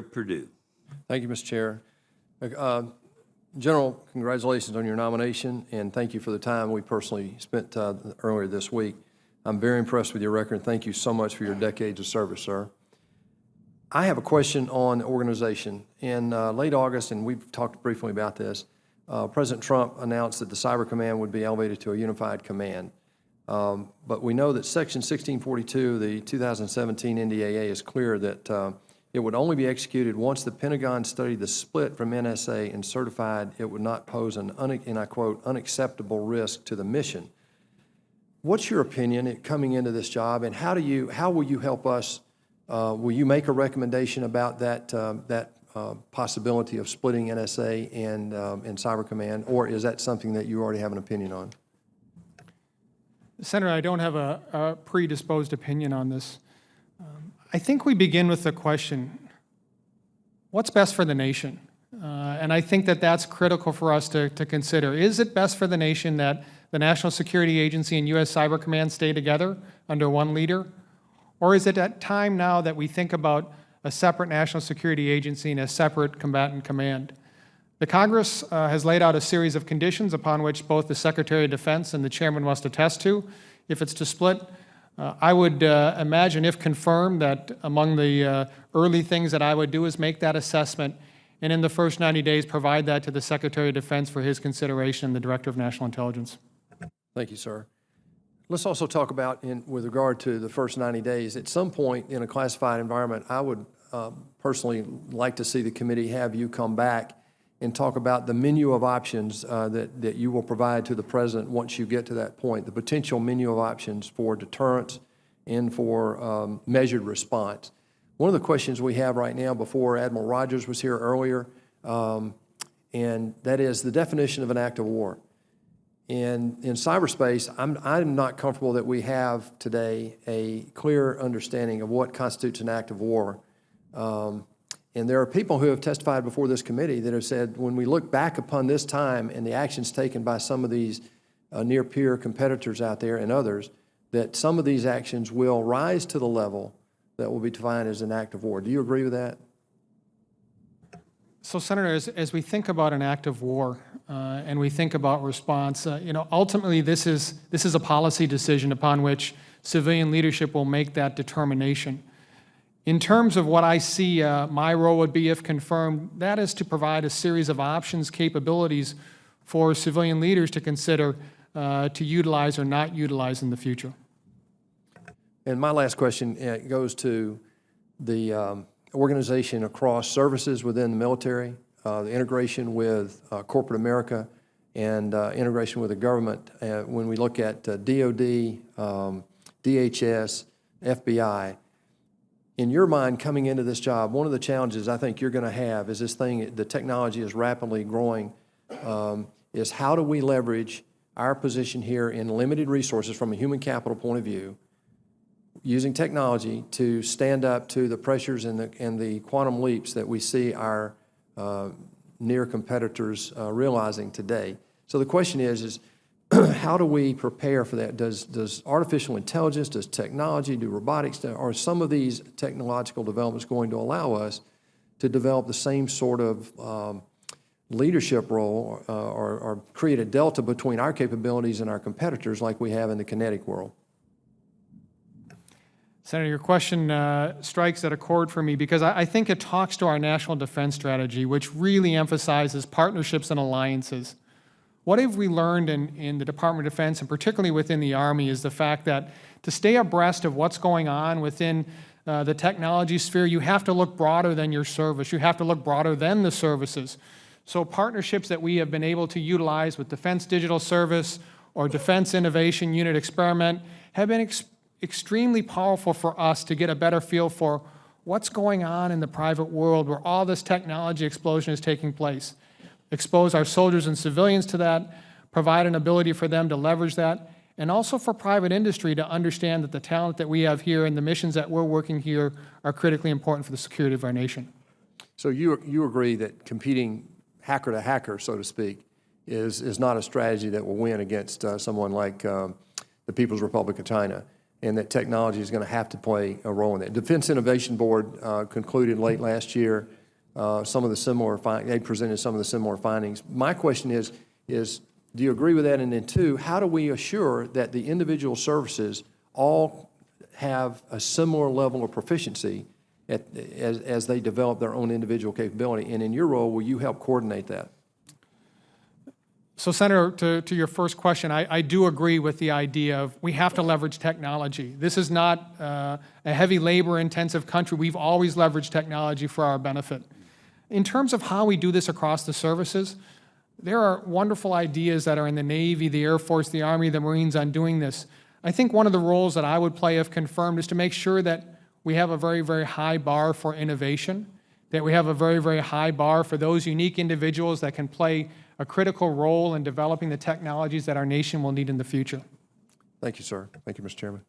Perdue. Thank you, Mr. Chair. General, congratulations on your nomination, and thank you for the time we personally spent earlier this week. I'm very impressed with your record, and thank you so much for your decades of service, sir. I have a question on organization. In late August, and we've talked briefly about this, President Trump announced that the Cyber Command would be elevated to a unified command. But we know that Section 1642 of the 2017 NDAA is clear that it would only be executed once the Pentagon studied the split from NSA and certified it would not pose an, and I quote, unacceptable risk to the mission. What's your opinion coming into this job, and how will you help us? Will you make a recommendation about that possibility of splitting NSA and Cyber Command, or is that something that you already have an opinion on? Senator, I don't have a predisposed opinion on this. I think we begin with the question, what's best for the nation? And I think that that's critical for us to consider. Is it best for the nation that the National Security Agency and U.S. Cyber Command stay together under one leader? Or is it at time now that we think about a separate National Security Agency and a separate combatant command? The Congress has laid out a series of conditions upon which both the Secretary of Defense and the Chairman must attest to. If it's to split, I would imagine, if confirmed, that among the early things that I would do is make that assessment, and in the first 90 days provide that to the Secretary of Defense for his consideration and the Director of National Intelligence. Thank you, sir. Let's also talk about, with regard to the first 90 days, at some point in a classified environment, I would personally like to see the committee have you come back and talk about the menu of options that you will provide to the President once you get to that point, the potential menu of options for deterrence and for measured response. One of the questions we have right now, before Admiral Rogers was here earlier, and that is the definition of an act of war. And in cyberspace, I'm not comfortable that we have today a clear understanding of what constitutes an act of war. And there are people who have testified before this committee that have said, when we look back upon this time and the actions taken by some of these near-peer competitors out there and others, that some of these actions will rise to the level that will be defined as an act of war. Do you agree with that? So, Senator, as we think about an act of war and we think about response, ultimately this is a policy decision upon which civilian leadership will make that determination. In terms of what I see my role would be if confirmed, that is to provide a series of options, capabilities for civilian leaders to consider to utilize or not utilize in the future. And my last question goes to the organization across services within the military, the integration with corporate America, and integration with the government. When we look at DOD, DHS, FBI, in your mind, coming into this job, one of the challenges I think you're going to have is the technology is rapidly growing, is how do we leverage our position here in limited resources from a human capital point of view, using technology to stand up to the pressures and the quantum leaps that we see our near competitors realizing today. So the question is how do we prepare for that? Does artificial intelligence, does technology, do robotics, are some of these technological developments going to allow us to develop the same sort of leadership role or create a delta between our capabilities and our competitors like we have in the kinetic world? Senator, your question strikes at a chord for me because I think it talks to our national defense strategy, which really emphasizes partnerships and alliances. What have we learned in the Department of Defense, and particularly within the Army, is the fact that to stay abreast of what's going on within the technology sphere, you have to look broader than your service. You have to look broader than the services. So partnerships that we have been able to utilize with Defense Digital Service or Defense Innovation Unit Experiment have been extremely powerful for us to get a better feel for what's going on in the private world where all this technology explosion is taking place. Expose our soldiers and civilians to that, provide an ability for them to leverage that, and also for private industry to understand that the talent that we have here and the missions that we're working here are critically important for the security of our nation. So you agree that competing hacker to hacker, so to speak, is not a strategy that will win against someone like the People's Republic of China. and that technology is going to have to play a role in that. Defense Innovation Board concluded late last year some of the similar they presented some of the similar findings. My question is do you agree with that? And then two, how do we assure that the individual services all have a similar level of proficiency as they develop their own individual capability? And in your role, will you help coordinate that? So, Senator, to your first question, I do agree with the idea of we have to leverage technology. This is not a heavy labor-intensive country. We've always leveraged technology for our benefit. In terms of how we do this across the services, there are wonderful ideas that are in the Navy, the Air Force, the Army, the Marines on doing this. I think one of the roles that I would play, if confirmed, is to make sure that we have a very, very high bar for innovation, that we have a very, very high bar for those unique individuals that can play a critical role in developing the technologies that our nation will need in the future. Thank you, sir. Thank you, Mr. Chairman.